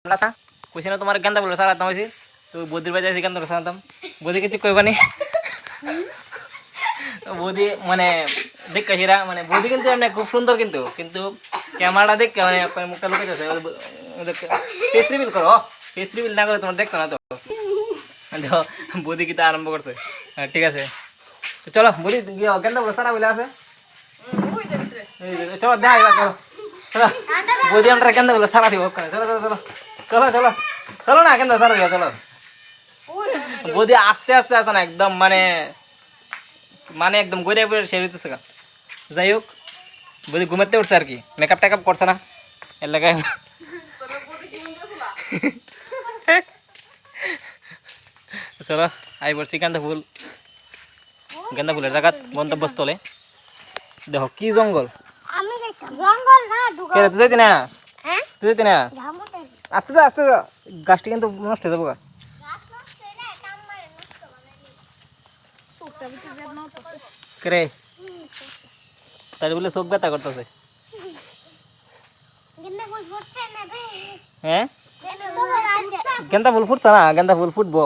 না কইছি না তোমার গেন্দা ফুলের সারাতাম হয়েছি তো বৌদির বাজারে গেন্দা ফুলের সারাতাম বৌদি কিছু কইবানি বৌদি মানে দেখে সেরা মানে বৌদি কিন্তু এমনি খুব সুন্দর কিন্তু কিন্তু ক্যামেরাটা দেখে মানে মুখটা লুকাইতেছে ফেস রিভিল করো ফেস রিভিল না করে তোমার দেখতো না তো দেখো বৌদি কিতা আরম্ভ করছে ঠিক আছে তো চলো বৌদি গেন্দা ফুলের সারা বলে আছে চলো দেখা চলো চলো বৌদি আমরা গেন্দা ফুলের সারা দিব চলো চলো চলো চলো চলো চলো না কেন সারা দিও চলো বৌদি আস্তে আস্তে আসে না একদম মানে মানে একদম গড়িয়ে পড়ে সে হইতেছে গা যাই হোক বৌদি ঘুমাতে উঠছে আর কি মেকআপ টেকআপ করছে না এর লাগায় চলো আই পড়ছি গেন্দা ফুলের জায়গা গন্তব্যস্থলে দেখো কি জঙ্গল তুই যেতি না তুই যেতি না আস্তে যা আস্তে যা গাছটি কিন্তু নষ্ট হয়ে যাবো গা রে তাহলে বলে চোখ ব্যথা করতেছে হ্যাঁ গেন্দা ফুল ফুটছে না গেন্দা ফুল ফুটবো